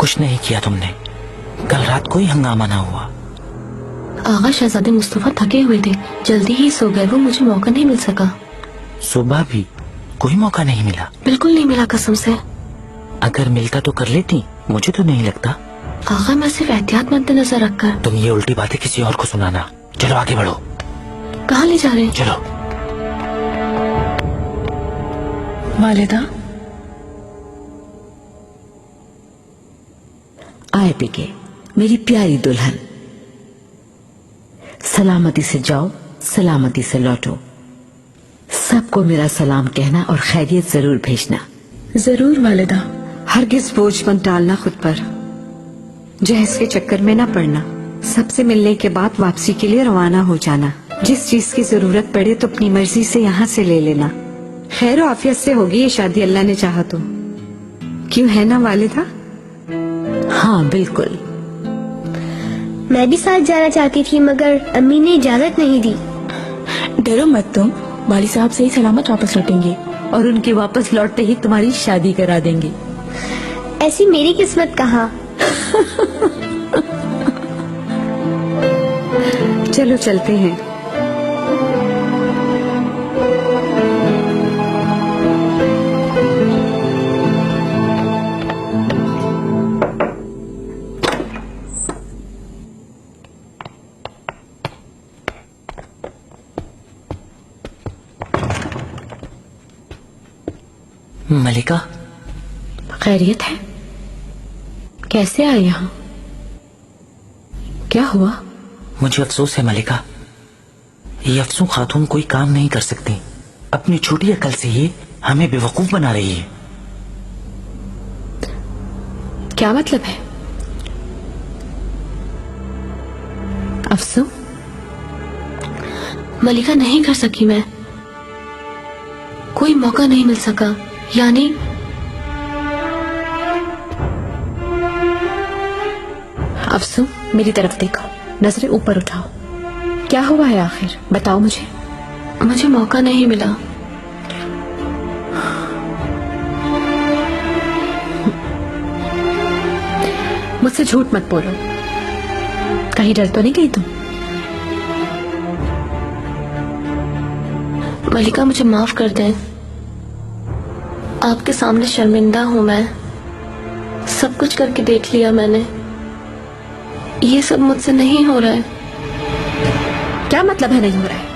कुछ नहीं किया तुमने। कल रात कोई हंगामा ना हुआ। आगा शहजादे मुस्तफा थके हुए थे, जल्दी ही सो गए। वो मुझे मौका नहीं मिल सका। सुबह भी कोई मौका नहीं मिला? बिल्कुल नहीं मिला, कसम से। अगर मिलता तो कर लेती। मुझे तो नहीं लगता। आगा, मैं सिर्फ एहतियात मद्देनजर रखकर। तुम ये उल्टी बातें किसी और को सुनाना। चलो आगे बढ़ो। कहाँ ले जा रहे हैं? चलो। वालिदा, आए पिके, मेरी प्यारी दुल्हन। सलामती से जाओ, सलामती से लौटो। सबको मेरा सलाम कहना और खैरियत जरूर भेजना। जरूर वालिदा। हरगिज बोझ मत डालना खुद पर। जहेज के चक्कर में ना पड़ना। सबसे मिलने के बाद वापसी के लिए रवाना हो जाना। जिस चीज की जरूरत पड़े तो अपनी मर्जी से यहाँ से ले लेना। खैर आफियत से होगी ये शादी, अल्लाह ने चाहा तो। क्यों, है ना वालिदा? हाँ बिल्कुल। मैं भी साथ जाना चाहती थी, मगर अम्मी ने इजाजत नहीं दी। डरो मत तुम, वाली साहब सही सलामत वापस लौटेंगे और उनके वापस लौटते ही तुम्हारी शादी करा देंगे। ऐसी मेरी किस्मत कहाँ। चलो चलते हैं। मलिका, खैरियत है? कैसे आए यहाँ? क्या हुआ? मुझे अफसोस है मलिका, ये अफसू खातून कोई काम नहीं कर सकती। अपनी छोटी अकल से ये हमें बेवकूफ बना रही है। क्या मतलब है? अफसू, मलिका नहीं कर सकी मैं। कोई मौका नहीं मिल सका। यानी अफसू, मेरी तरफ देखो, नजरें ऊपर उठाओ। क्या हुआ है आखिर, बताओ मुझे। मुझे मौका नहीं मिला। मुझसे झूठ मत बोलो। कहीं डर तो नहीं गई तुम? मलिका, मुझे माफ कर दें। आपके सामने शर्मिंदा हूं मैं। सब कुछ करके देख लिया मैंने। ये सब मुझसे नहीं हो रहा है। क्या मतलब है नहीं हो रहा है?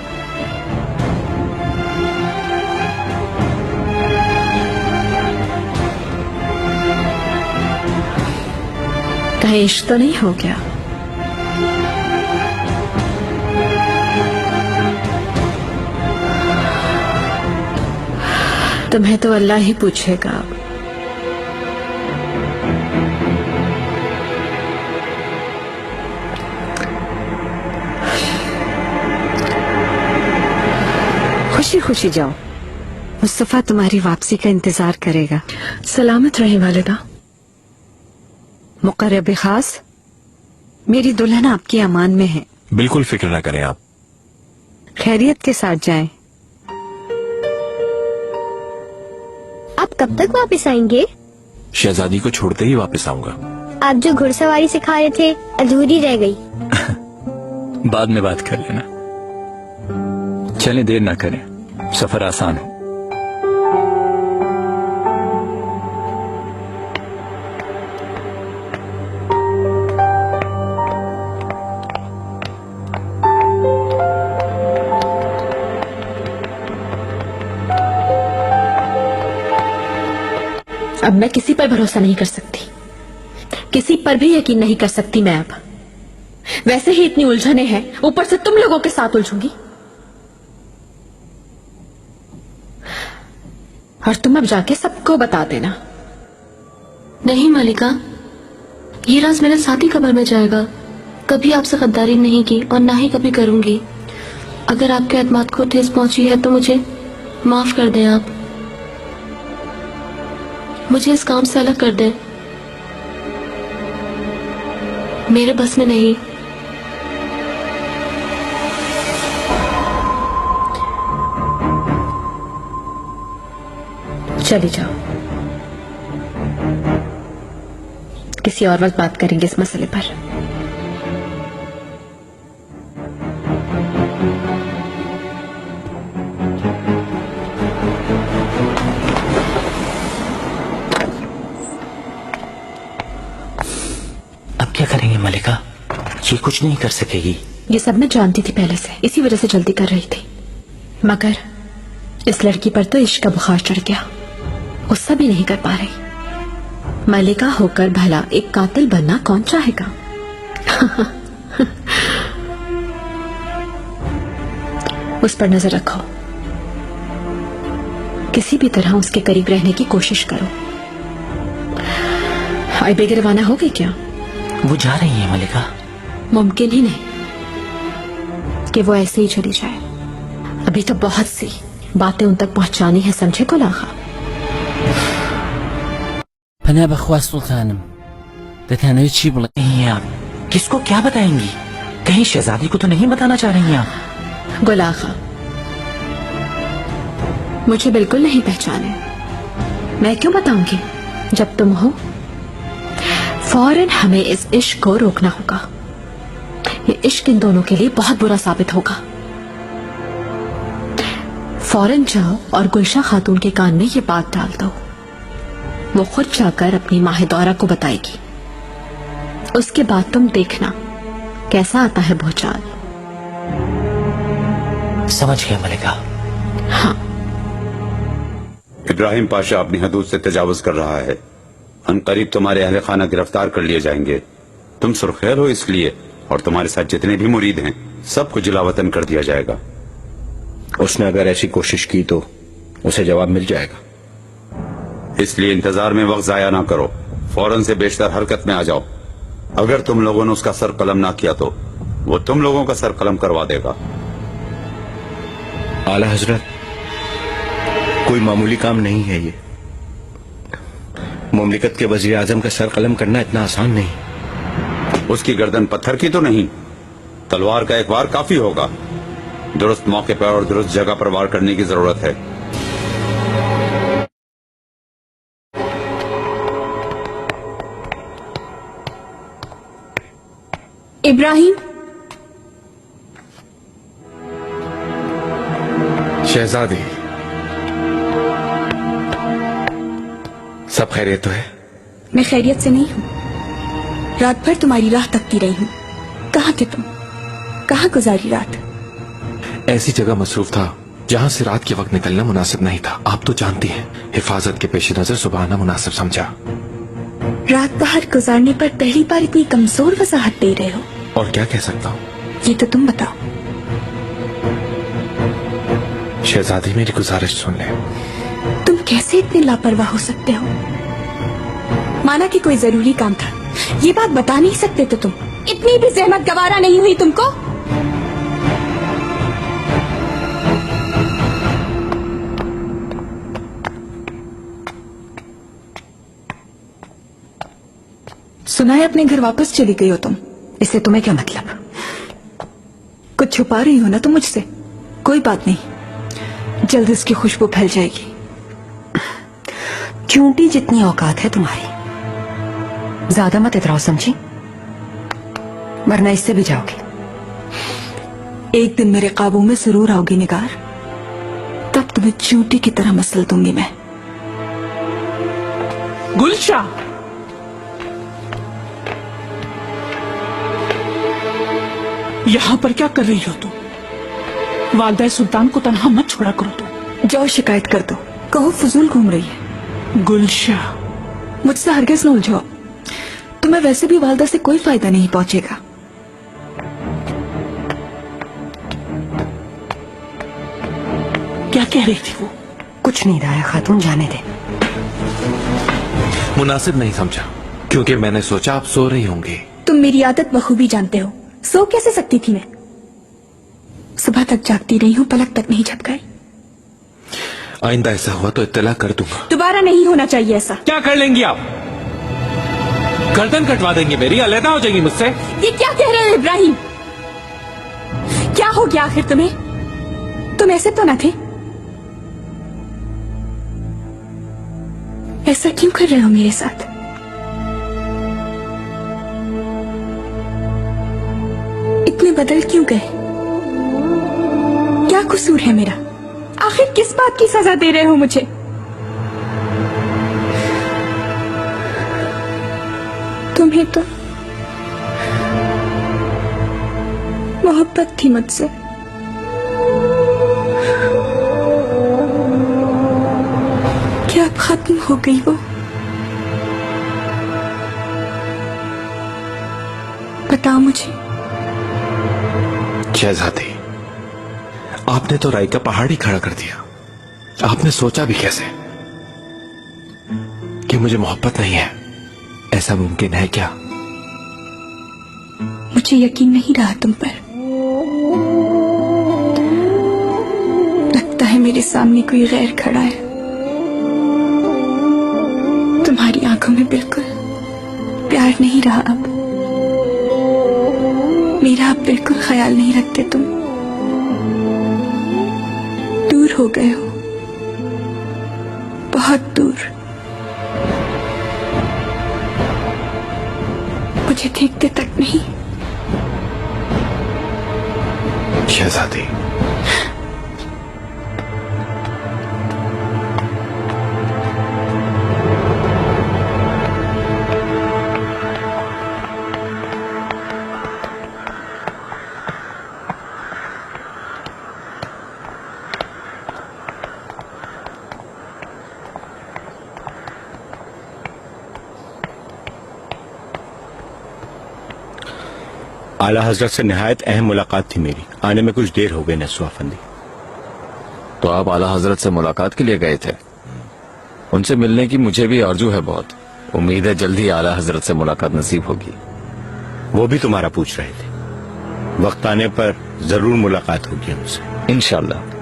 कहीं इश्क तो नहीं हो गया? तुम्हें तो अल्लाह ही पूछेगा। खुशी खुशी जाओ, मुस्तफा तुम्हारी वापसी का इंतजार करेगा। सलामत रहे वालिदा। मुकर्रब खास, मेरी दुल्हन आपकी अमान में है। बिल्कुल फिक्र ना करें आप। खैरियत के साथ जाएं। आप कब तक वापस आएंगे? शहजादी को छोड़ते ही वापस आऊंगा। आप जो घुड़सवारी सिखा रहे थे अधूरी रह गई। बाद में बात कर लेना। चलें, देर ना करें, सफर आसान हो। अब मैं किसी पर भरोसा नहीं कर सकती, किसी पर भी यकीन नहीं कर सकती मैं अब। वैसे ही इतनी उलझने हैं, ऊपर से तुम लोगों के साथ उलझूंगी। और तुम अब जाके सबको बता देना। नहीं मलिका, ये राज मेरे साथ ही कब्र में जाएगा। कभी आपसे गद्दारी नहीं की और ना ही कभी करूंगी। अगर आपके एतमाद को ठेस पहुंची है तो मुझे माफ कर दें आप। मुझे इस काम से अलग कर दें। मेरे बस में नहीं। चली जाओ। किसी और वक्त बात करेंगे इस मसले पर। अब क्या करेंगे मलिका? ये कुछ नहीं कर सकेगी। ये सब मैं जानती थी पहले से, इसी वजह से जल्दी कर रही थी। मगर इस लड़की पर तो इश्क का बुखार चढ़ गया, गुस्सा भी नहीं कर पा रही। मलिका होकर भला एक कातिल बनना कौन चाहेगा? उस पर नजर रखो, किसी भी तरह उसके करीब रहने की कोशिश करो। आई बेगे रवाना हो गई क्या? वो जा रही है मलिका। मुमकिन ही नहीं कि वो ऐसे ही चली जाए। अभी तो बहुत सी बातें उन तक पहुंचानी है, समझे कुलाखा? पना बखवा सुल्तानम दतानवी ची बोला नहीं आप किसको क्या बताएंगी? कहीं शहजादी को तो नहीं बताना चाह रही हैं आप? गुलाखा, मुझे बिल्कुल नहीं पहचाने। मैं क्यों बताऊंगी जब तुम हो? फौरन हमें इस इश्क को रोकना होगा। ये इश्क इन दोनों के लिए बहुत बुरा साबित होगा। फौरन जाओ और गुलशा खातून के कान में ये बात डाल दो। वो खुद जाकर अपनी माहिदौरा को बताएगी। उसके बाद तुम देखना कैसा आता है भूचाल। समझ गया मलिका। हाँ। इब्राहिम पाशा अपनी हदूद से तजावुज कर रहा है। अनकरीब तुम्हारे अहले खाना गिरफ्तार कर लिए जाएंगे। तुम सुर्खैल हो इसलिए, और तुम्हारे साथ जितने भी मुरीद हैं सबको जिलावतन कर दिया जाएगा। उसने अगर ऐसी कोशिश की तो उसे जवाब मिल जाएगा। इसलिए इंतजार में वक्त जाया ना करो, फौरन से बेशतर हरकत में आ जाओ। अगर तुम लोगों ने उसका सर कलम ना किया तो वो तुम लोगों का सर कलम करवा देगा। आला हजरत, कोई मामूली काम नहीं है ये। मुमलिकत के वजीर आजम का सर कलम करना इतना आसान नहीं। उसकी गर्दन पत्थर की तो नहीं, तलवार का एक वार काफी होगा। दुरुस्त मौके पर और दुरुस्त जगह पर वार करने की जरूरत है। इब्राहिम, शहजादी, सब खैरियत तो है? मैं खैरियत से नहीं हूँ। रात भर तुम्हारी राह तकती रही हूँ। कहाँ थे तुम? कहाँ गुजारी रात? ऐसी जगह मसरूफ था जहाँ से रात के वक्त निकलना मुनासिब नहीं था। आप तो जानती हैं, हिफाजत के पेश नजर सुबह आना मुनासिब समझा। रात बाहर गुजारने पर पहली बार इतनी कमजोर वजाहत दे रहे हो। और क्या कह सकता हूँ? ये तो तुम बताओ। शहजादी, मेरी गुजारिश सुन ले। तुम कैसे इतने लापरवाह हो सकते हो? माना कि कोई जरूरी काम था, ये बात बता नहीं सकते तो तुम? इतनी भी जहमत गवारा नहीं हुई तुमको? सुना है अपने घर वापस चली गई हो तुम। इससे तुम्हें क्या मतलब? कुछ छुपा रही हो ना तुम मुझसे? कोई बात नहीं, जल्द इसकी खुशबू फैल जाएगी। चूंटी जितनी औकात है तुम्हारी, ज्यादा मत इतराओ समझी, वरना इससे भी जाओगी। एक दिन मेरे काबू में जरूर आओगी निगार, तब तुम्हें चूंटी की तरह मसल दूंगी मैं। गुलशा, यहाँ पर क्या कर रही हो तुम? वालदा सुल्तान को तन्हा मत छोड़ा करो तुम। जाओ शिकायत कर दो, कहो फजूल घूम रही है। गुलशा, मुझसे हरगिज़ न उलझो, तुम्हें वैसे भी वालदा से कोई फायदा नहीं पहुंचेगा। क्या कह रही थी वो? कुछ नहीं दाया खातून, जाने दे। मुनासिब नहीं समझा, क्योंकि मैंने सोचा आप सो रही होंगी। तुम मेरी आदत बखूबी जानते हो, सो कैसे सकती थी मैं? सुबह तक जागती रही हूँ, पलक तक नहीं झपकाई। आइंदा ऐसा हुआ तो इत्तला कर दूंगा। दोबारा नहीं होना चाहिए ऐसा। क्या कर लेंगी आप? गर्दन कटवा देंगी मेरी, अलग हो जाएंगी मुझसे। ये क्या कह रहे हो इब्राहिम? क्या हो गया आखिर तुम्हें? तुम ऐसे तो न थे। ऐसा क्यों कर रहे हो मेरे साथ? इतने बदल क्यों गए? क्या कसूर है मेरा? आखिर किस बात की सजा दे रहे हो मुझे? तुम्हें तो मोहब्बत थी मुझसे। क्या अब खत्म हो गई वो? बताओ मुझे। शहजादी, आपने तो राय का पहाड़ ही खड़ा कर दिया। आपने सोचा भी कैसे कि मुझे मोहब्बत नहीं है? ऐसा मुमकिन है क्या? मुझे यकीन नहीं रहा तुम पर। लगता है मेरे सामने कोई गैर खड़ा है। तुम्हारी आंखों में बिल्कुल प्यार नहीं रहा अब। मेरा अब बिल्कुल ख्याल नहीं रखते तुम। दूर हो गए हो, बहुत दूर। मुझे देखते तक नहीं। शहजादी, आला हजरत से निहायत अहम मुलाकात थी मेरी। आने में कुछ देर हो गई नस्वा फंदी। तो आप आला हजरत से मुलाकात के लिए गए थे? उनसे मिलने की मुझे भी आरजू है बहुत। उम्मीद है जल्द ही आला हजरत से मुलाकात नसीब होगी। वो भी तुम्हारा पूछ रहे थे। वक्त आने पर जरूर मुलाकात होगी उनसे, इंशाल्लाह।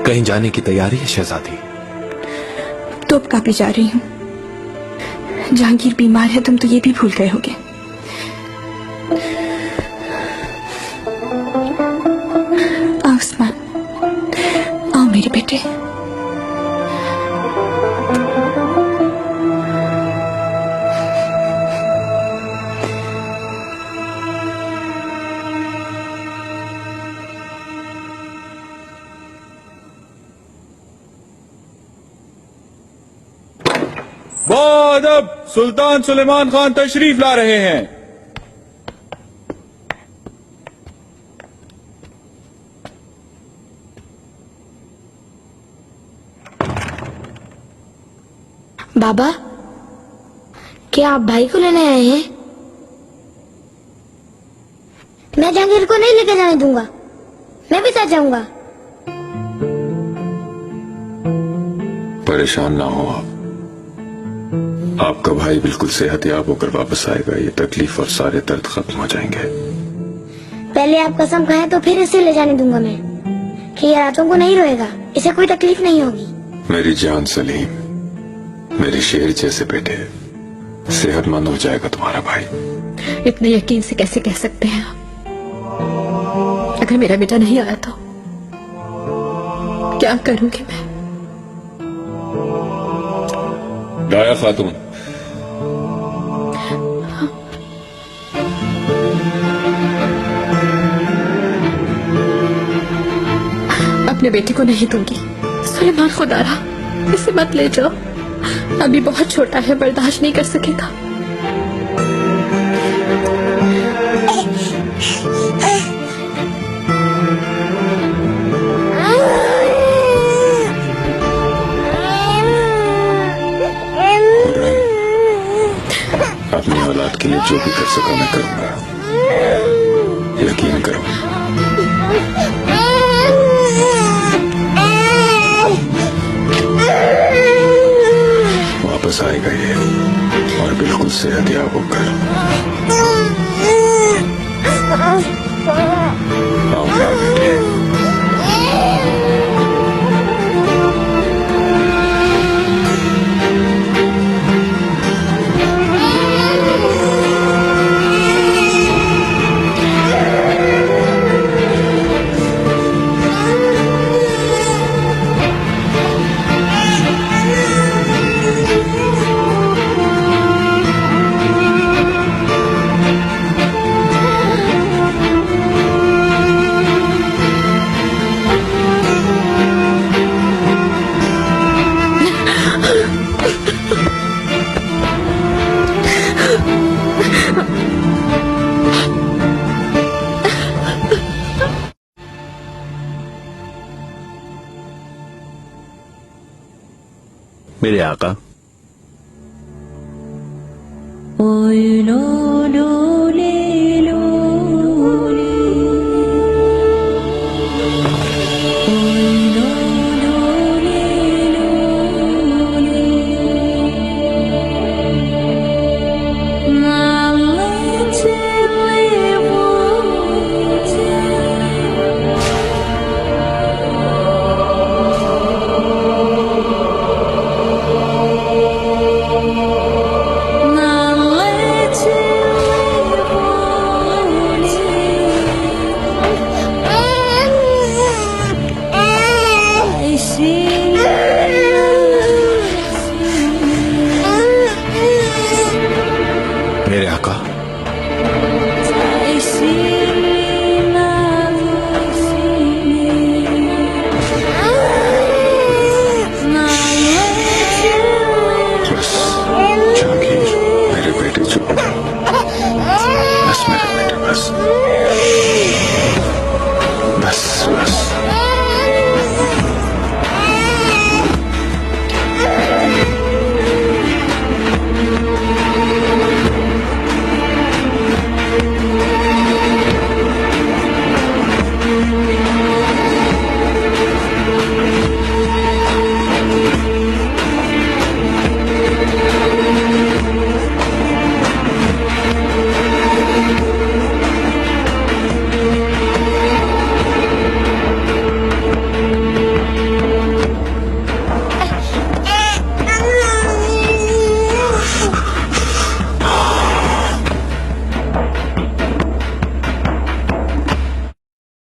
कहीं जाने की तैयारी है शहजादी? तोप कापी जा रही हूँ। जहांगीर बीमार है, तुम तो ये भी भूल गए होगे। आओ उस्मान, आओ मेरे बेटे। बादब सुल्तान सुलेमान खान तशरीफ ला रहे हैं। बाबा, क्या आप भाई को लेने आए हैं? मैं जहांगीर को नहीं लेकर जाने दूंगा। मैं भी साथ जाऊंगा। परेशान ना हो आप। आपका भाई बिल्कुल सेहतयाब होकर वापस आएगा। ये तकलीफ और सारे दर्द खत्म हो जाएंगे। पहले आप कसम खाएं तो फिर इसे ले जाने दूंगा मैं, कि ये रातों को नहीं रोएगा, इसे कोई तकलीफ नहीं होगी। मेरी जान सलीम, मेरे शेर जैसे बेटे, सेहतमंद हो जाएगा तुम्हारा भाई। इतने यकीन से कैसे कह सकते हैं आप? अगर मेरा बेटा नहीं आया तो क्या करूंगी मैं? दाया खातून, अपने बेटे को नहीं दूंगी। सुलेमान खुदारा, इसे मत ले जाओ। अभी बहुत छोटा है, बर्दाश्त नहीं कर सकेगा। अपनी औलाद के लिए जो भी कर सका मैं करूंगा, यकीन करो। वापस आएगा ये और बिल्कुल सेहतयाब होकर आऊंगा बेटे। मेरे आका, मेरे आका, बस जहांगीर, मेरे बेटे चुप, बस मेरे बेटे, बस बस बस।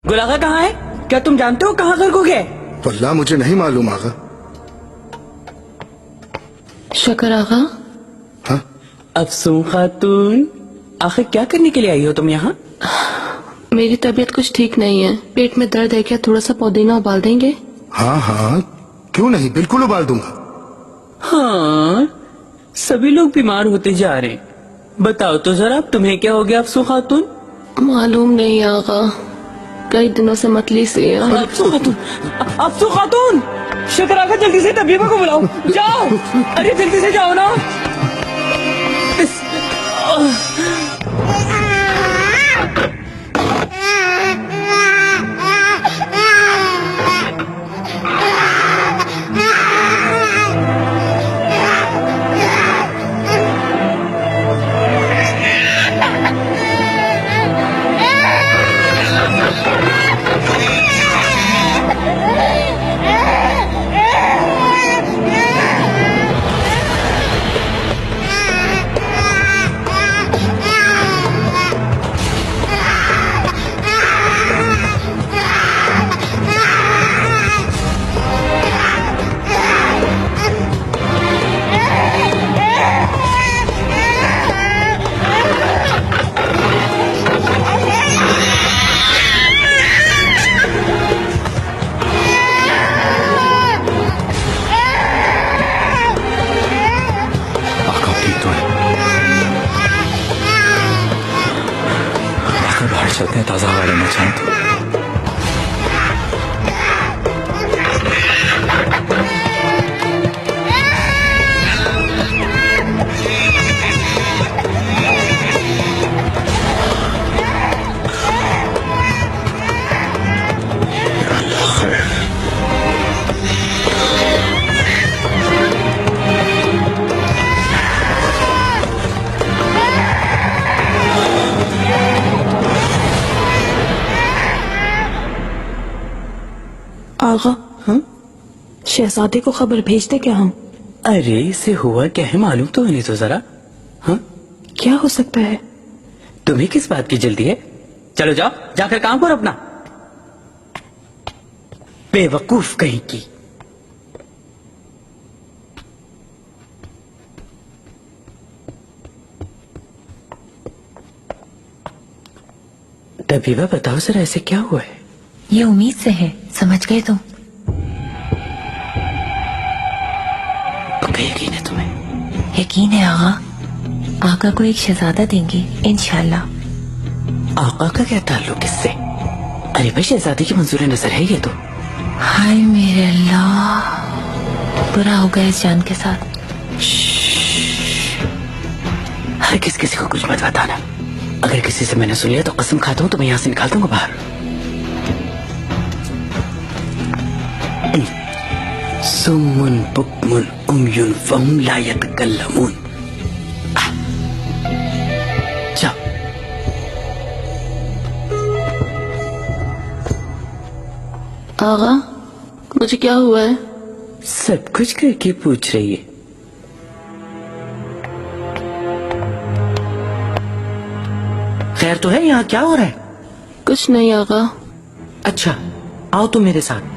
गुल आगा कहाँ है? क्या तुम जानते हो कहाँ घर को गए? वल्लाह मुझे नहीं मालूम आगा। शकर आगा। हाँ? अफसून खातून, आखिर क्या करने के लिए आई हो तुम यहाँ? मेरी तबीयत कुछ ठीक नहीं है, पेट में दर्द है, क्या थोड़ा सा पुदीना उबाल देंगे? हाँ हाँ, क्यों नहीं, बिल्कुल उबाल दूंगा। हाँ, सभी लोग बीमार होते जा रहे। बताओ तो जरा, तुम्हें क्या हो गया अफसून खातून? मालूम नहीं आगा, कई दिनों से मतली से है। अफसून खातून, शकर आगा जल्दी से तबीबा को बुलाओ, जाओ, अरे जल्दी से जाओ ना। चलते हैं, ताजा हवा लेना चाहें तो। आगा? हाँ, शहजादे को खबर भेज दे क्या हम? अरे इसे हुआ क्या है मालूम तो नहीं तो जरा। हाँ, क्या हो सकता है? तुम्हें किस बात की जल्दी है? चलो जाओ, जाकर काम करो अपना। बेवकूफ कहीं की। तबीबा बताओ सर, ऐसे क्या हुआ है? ये उम्मीद से है, समझ गए तुम? पक्का यकीन है तुम्हें? यकीन है आगा। आका को एक शहजादा देंगे इंशाल्लाह। आका का क्या ताल्लुक इससे? अरे भाई, शहजादी की मंजूर नजर है ये तो। हाय मेरे अल्लाह, बुरा हो गया इस जान के साथ। हर किसी को कुछ मत बताना। अगर किसी से मैंने सुन लिया तो कसम खाता हूं तो मैं यहाँ से निकाल दूंगा बाहर। सुम्मुन बुक्मुन उम्युन फहुम ला यतकल्लमून। जाओ। आगा, मुझे क्या हुआ है? सब कुछ करके पूछ रही है। खैर तो है? यहाँ क्या हो रहा है? कुछ नहीं आगा। अच्छा, आओ तुम मेरे साथ।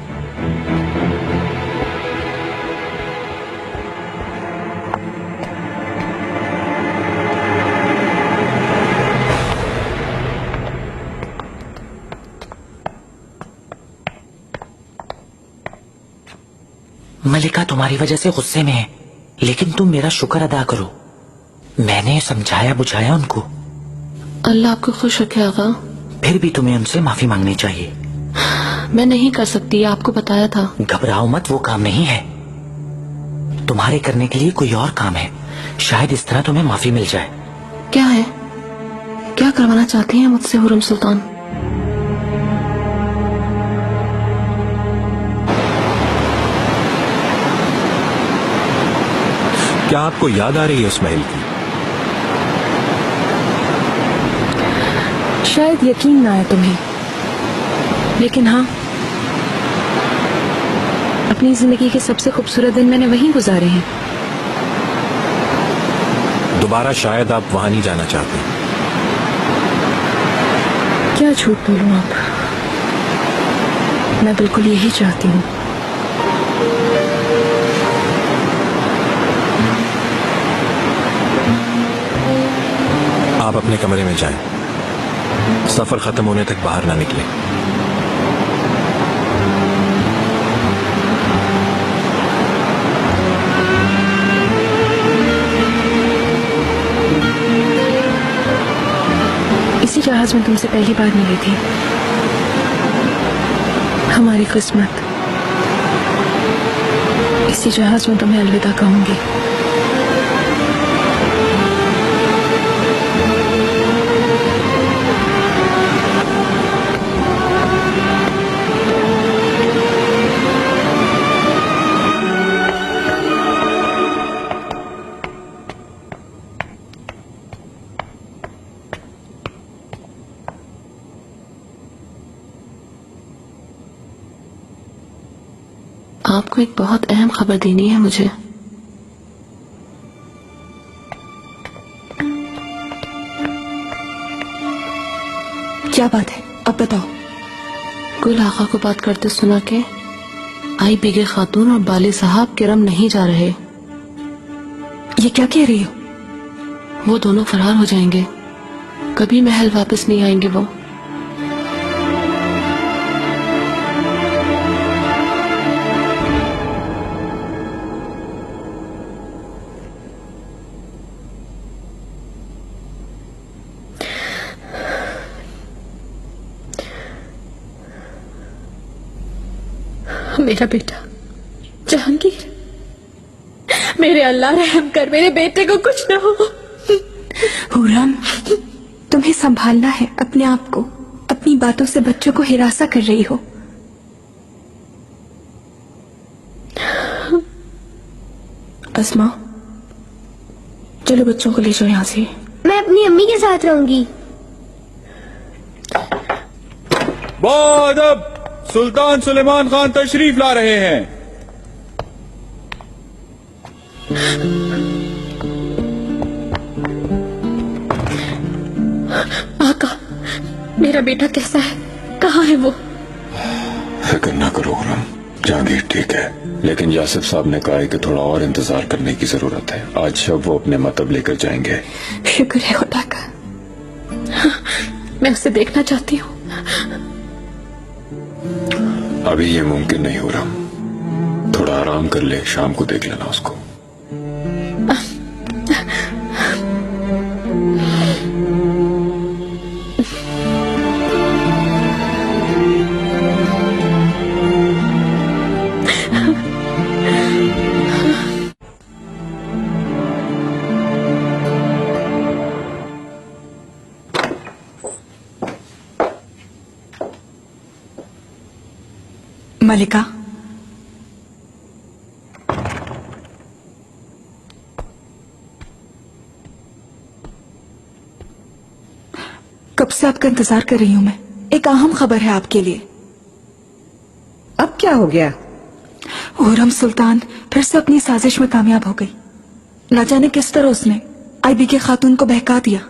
मलिका तुम्हारी वजह से गुस्से में है, लेकिन तुम मेरा शुक्र अदा करो। मैंने समझाया बुझाया उनको। अल्लाह आपको खुश रखे आगा। फिर भी तुम्हें उनसे माफी मांगनी चाहिए। मैं नहीं कर सकती, आपको बताया था। घबराओ मत, वो काम नहीं है। तुम्हारे करने के लिए कोई और काम है। शायद इस तरह तुम्हें माफी मिल जाए। क्या है? क्या करवाना चाहती हैं मुझसे हुरम सुल्तान? क्या आपको याद आ रही है उस महल की? शायद यकीन ना आए तुम्हें, लेकिन हाँ, अपनी जिंदगी के सबसे खूबसूरत दिन मैंने वहीं गुजारे हैं। दोबारा शायद आप वहां नहीं जाना चाहते। क्या झूठ बोलूं आप, मैं बिल्कुल यही चाहती हूँ। आप अपने कमरे में जाएं। सफर खत्म होने तक बाहर ना निकले। इसी जहाज में तुमसे पहली बार मिली थी। हमारी किस्मत। इसी जहाज में तुम्हें अलविदा कहूंगी। आपको एक बहुत अहम खबर देनी है मुझे। क्या बात है, अब बताओ। गुल आका को बात करते सुना के आई बेगे खातून और बाले साहब किरम नहीं जा रहे। ये क्या कह रही हो? वो दोनों फरार हो जाएंगे, कभी महल वापस नहीं आएंगे वो। मेरा बेटा जहांगीर, मेरे अल्लाह रहम कर, मेरे बेटे को कुछ ना हो। हुरम, तुम्हें संभालना है अपने आप को। अपनी बातों से बच्चों को हिरासा कर रही हो। अस्मा, चलो बच्चों को ले जाओ यहाँ से। मैं अपनी अम्मी के साथ रहूंगी। बादब सुल्तान सुलेमान खान तशरीफ ला रहे हैं। आका, मेरा बेटा कैसा है? कहाँ है वो? फिक्र ना करो खुरम, जहांगीर ठीक है, लेकिन यासिफ साहब ने कहा है कि थोड़ा और इंतजार करने की जरूरत है। आज शब वो अपने मतब लेकर जाएंगे। शुक्र है खुदा का। मैं उसे देखना चाहती हूँ। अभी ये मुमकिन नहीं हो रहा, थोड़ा आराम कर ले, शाम को देख लेना उसको। मलिका, कब से आपका इंतजार कर रही हूं मैं। एक अहम खबर है आपके लिए। अब क्या हो गया? हुरम सुल्तान फिर से अपनी साजिश में कामयाब हो गई। न जाने किस तरह उसने आईबी के खातून को बहका दिया।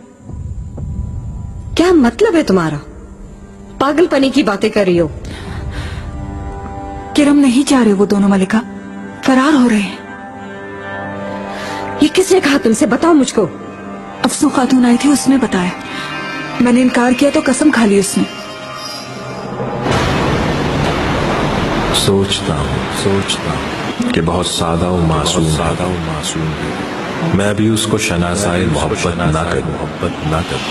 क्या मतलब है तुम्हारा? पागलपनी की बातें कर रही हो। किरम नहीं जा रहे वो दोनों मलिका, फरार हो रहे हैं। ये किसने कहा तुमसे? बताओ मुझको। अफसू खातून आई थी, उसने बताया। मैंने इनकार किया तो कसम खा ली उसने। सोचता हूँ कि बहुत सादा और मासूम है। मैं भी उसको शनासाए मोहब्बत ना करूं,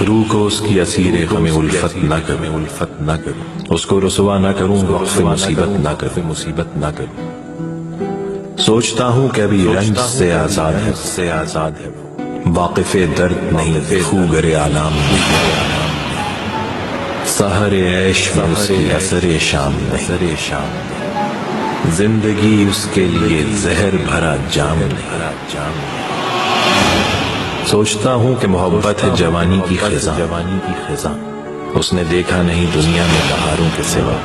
रूह को उसकी असीरे गमे उल्फत ना करूं, उसको रुसवा ना करूं, वक्त मुसीबत ना करूं। सोचता हूँ कि अभी रंज से आजाद है, वाकिफे दर्द नहीं, खूगरे आलाम नहीं, सहरे ऐश में उसके असरे शाम नहीं, जिंदगी उसके लिए जहर भरा जाम नहीं। सोचता हूँ कि मोहब्बत है जवानी की खिजा, उसने देखा नहीं दुनिया में बहारों के सिवा,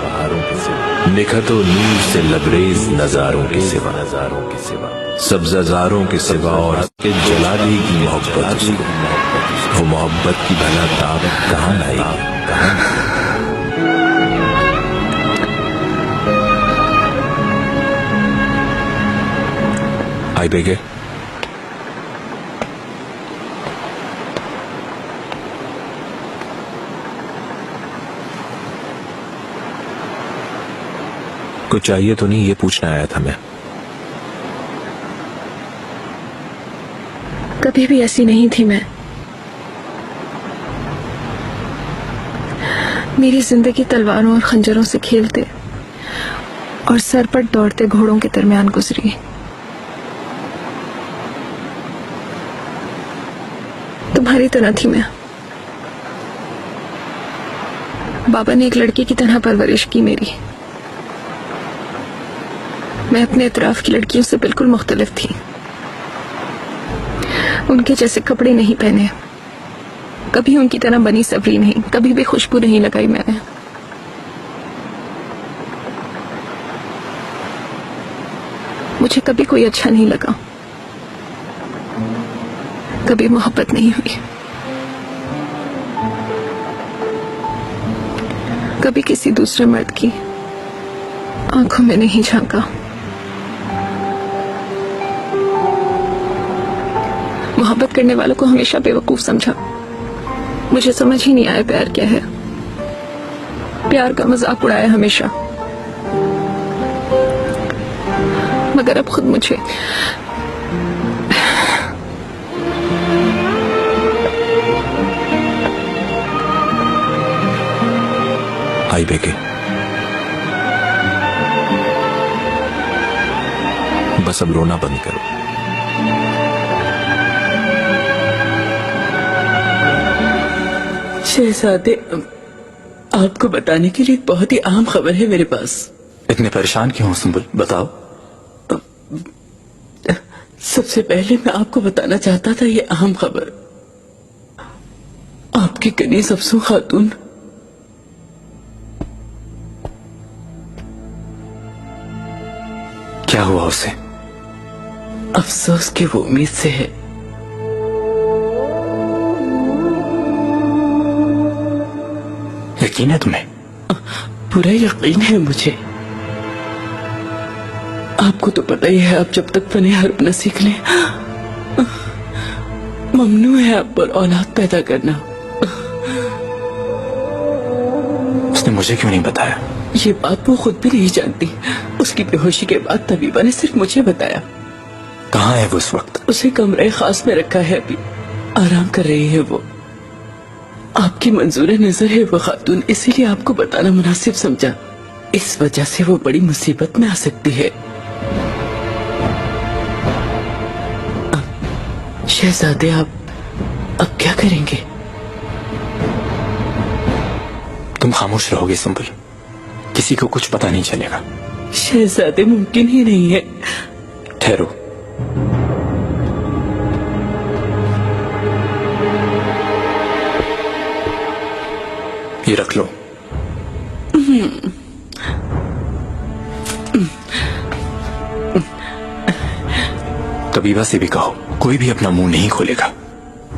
निखतो नूर से लबरेज नजारों के सिवा, सब्ज़ारों के सिवा, और के जला देगी मोहब्बत उसको। वो मोहब्बत की भला ताकत कहाँ लाएगी? आई बेगे, कुछ चाहिए तो नहीं, ये पूछना आया था मैं। कभी भी ऐसी नहीं थी मैं। मेरी जिंदगी तलवारों और खंजरों से खेलते और सर पर दौड़ते घोड़ों के दरमियान गुजरी। तुम्हारी तरह थी मैं। बाबा ने एक लड़की की तरह परवरिश की मेरी। मैं अपने इतराफ की लड़कियों से बिल्कुल मुख्तलिफ थी। उनके जैसे कपड़े नहीं पहने, कभी उनकी तरह बनी सबरी नहीं, कभी भी खुशबू नहीं लगाई मैंने। मुझे कभी कोई अच्छा नहीं लगा, कभी मोहब्बत नहीं हुई, कभी किसी दूसरे मर्द की आंखों में नहीं झांका। मोहब्बत करने वालों को हमेशा बेवकूफ समझा। मुझे समझ ही नहीं आया प्यार क्या है। प्यार का मजाक उड़ाया हमेशा, मगर अब खुद मुझे आई बेगे, बस अब रोना बंद करो। शहजादे, आपको बताने के लिए एक बहुत ही अहम खबर है मेरे पास। इतने परेशान क्यों हो सुंबुल, बताओ। सबसे पहले मैं आपको बताना चाहता था ये अहम खबर। आपकी कनीज अफसू खातून क्या हुआ उसे? अफसोस कि वो उम्मीद से है। यकीन है तुम्हें? पूरा यकीन है मुझे। आपको तो पता ही है, आप जब तक फने हर्ब न सीख लें ममनू है आप पर औलाद पैदा करना। उसने मुझे क्यों नहीं बताया? ये बात वो खुद भी नहीं जानती। उसकी बेहोशी के बाद तबीबा ने सिर्फ मुझे बताया। कहाँ है वो इस वक्त? उसे कमरे खास में रखा है, अभी आराम कर रही है वो। आपकी मंजूर नजर है वो खातून, इसीलिए आपको बताना मुनासिब समझा। इस वजह से वो बड़ी मुसीबत में आ सकती है। शहजादे आप अब क्या करेंगे? तुम खामोश रहोगे सुंबुल, किसी को कुछ पता नहीं चलेगा। शहजादे मुमकिन ही नहीं है। ठहरो, ये रख लो। तबीबा से भी कहो कोई भी अपना मुंह नहीं खोलेगा।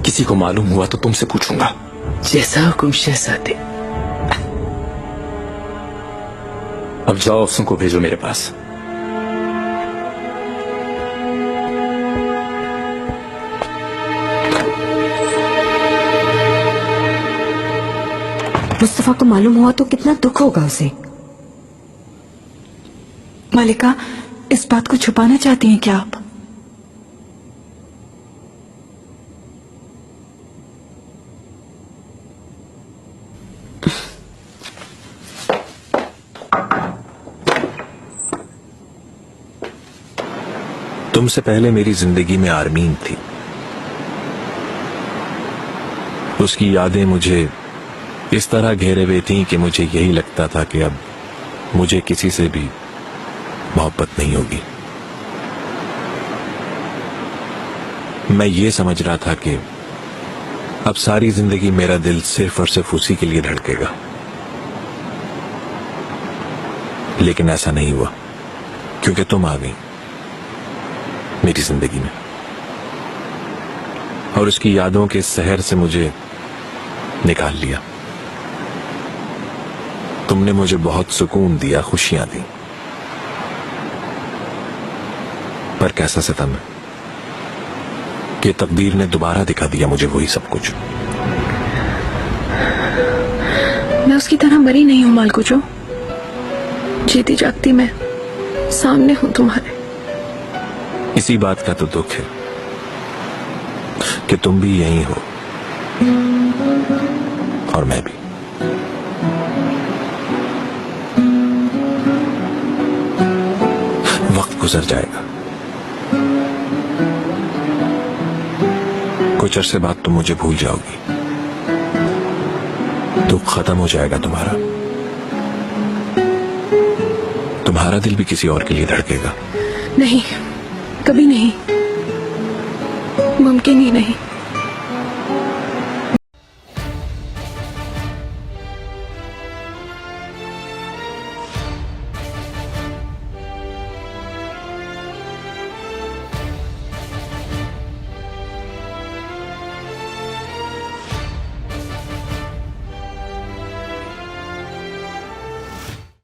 किसी को मालूम हुआ तो तुमसे पूछूंगा। जैसा हुक्म शहजादे। अब जाओ, अफसों को भेजो मेरे पास। मुस्तफा को मालूम हुआ तो कितना दुख होगा उसे। मलिका, इस बात को छुपाना चाहती हैं क्या आप? तुमसे पहले मेरी जिंदगी में आरमीन थी। उसकी यादें मुझे इस तरह घेरे हुए थीं कि मुझे यही लगता था कि अब मुझे किसी से भी मोहब्बत नहीं होगी। मैं ये समझ रहा था कि अब सारी जिंदगी मेरा दिल सिर्फ और सिर्फ उसी के लिए धड़केगा, लेकिन ऐसा नहीं हुआ क्योंकि तुम आ गई मेरी जिंदगी में, और उसकी यादों के सहर से मुझे निकाल लिया। तुमने मुझे बहुत सुकून दिया, खुशियां दी, पर कैसा सितम है कि तकदीर ने दोबारा दिखा दिया मुझे वही सब कुछ। मैं उसकी तरह मरी नहीं हूं मालकुचो, जीती जागती मैं सामने हूं तुम्हारे। इसी बात का तो दुख है कि तुम भी यहीं हो और मैं भी। वक्त गुजर जाएगा, कुछ अरसे बाद तुम मुझे भूल जाओगी, दुख खत्म हो जाएगा तुम्हारा। तुम्हारा दिल भी किसी और के लिए धड़केगा। नहीं, कभी नहीं, मुमकिन ही नहीं।